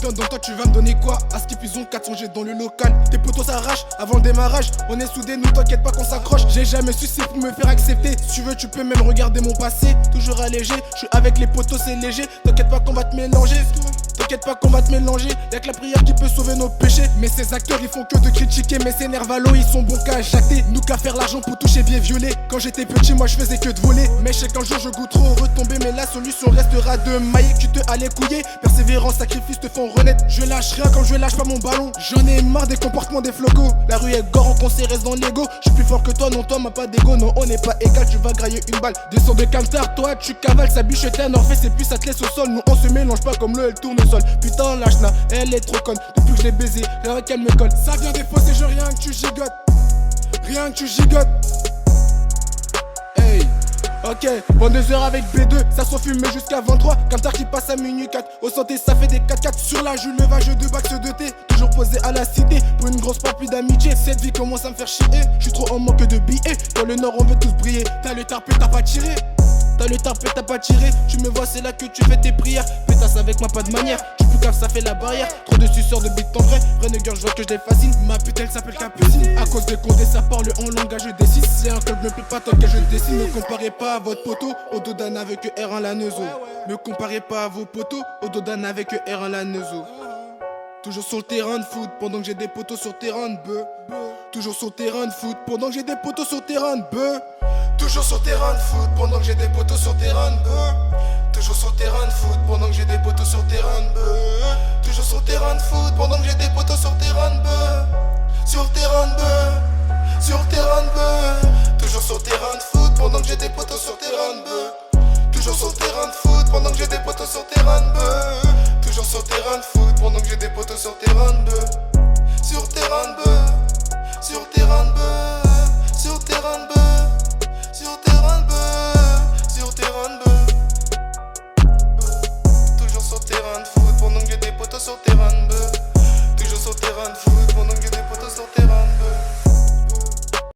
donnes donc toi tu vas me donner quoi? À Skip ils ont 400 G dans le local. Tes potos s'arrachent avant le démarrage. On est soudés, nous t'inquiète pas qu'on s'accroche. J'ai jamais su c'est pour me faire accepter. Si tu veux tu peux même regarder mon passé. Toujours allégé, je suis avec les potos c'est léger. T'inquiète pas qu'on va te mélanger. T'inquiète pas qu'on va te mélanger. Y'a que la prière qui peut sauver nos péchés. Mais ces acteurs ils font que de critiquer. Mais ces nervalos ils sont bons qu'à jacter. Nous qu'à faire l'argent pour toucher bien violet. Quand j'étais petit moi je faisais que de voler. Mais je sais qu'un jour je goûte trop retomber. Mais la solution restera de mailler. Tu te allais couiller. Persévérance, sacrifice te font renaître. Je lâche rien quand je lâche pas mon ballon. J'en ai marre des comportements des flocos. La rue est gore, on s'y reste dans l'ego. Je suis plus fort que toi, non toi m'as pas d'ego. Non on n'est pas égal, tu vas grailler une balle. Descends de camtar, toi tu cavales. Sa biche était un orphée, et puis ça te laisse au sol. Nous on se mélange pas comme le elle tourne au sol. Putain lâche là, elle est trop conne. Depuis que je l'ai baisé, rien qu'elle me colle. Ça vient des fausses et je rien que tu gigotes. Rien que tu gigotes. Hey. Ok, 22h avec B2, ça s'en fume jusqu'à 23. Camtar qui passe à minuit 4. Au santé, ça fait des 4-4 sur la joue. Levage de bac de thé. Toujours posé à la cité pour une grosse part plus d'amitié. Cette vie commence à me faire chier. Je suis trop en manque de billets. Dans le nord, on veut tous briller. T'as le tarpé, t'as pas tiré. T'as le tarpé, t'as pas tiré. Tu me vois, c'est là que tu fais tes prières. Pétasse avec moi, pas de manière. Tu plus cave, ça fait la barrière. Trop de suceurs de bite en vrai. Vrai nugger, je vois que je les fascine. Ma pute, elle s'appelle Capucine. À cause de Condé, ça parle en langage de D6. Si un club me plaît pas, tant que je dessine. Ne comparez pas à votre poteau au dos d'un avec R1 la neuzo. Ne comparez pas à vos poteaux au dos d'un avec R1 la neuzo. Toujours sur le terrain de foot pendant que j'ai des poteaux sur terrain de bœuf. Toujours sur le terrain de foot pendant que j'ai des poteaux sur terrain de bœuf. Toujours sur terrain de foot pendant que j'ai des poteaux sur terrain de bœuf. Toujours sur terrain de foot pendant que j'ai des poteaux sur terrain de bœuf. Toujours sur terrain de foot pendant que j'ai des poteaux sur terrain de bœuf. Sur terrain de bœuf. Sur terrain de bœuf. Toujours sur terrain de foot pendant que j'ai des poteaux sur terrain de bœuf. Toujours sur terrain de foot pendant que j'ai des poteaux sur terrain de bœuf. Toujours sur terrain de foot pendant que j'ai des poteaux sur terrain de bœuf. Sur terrain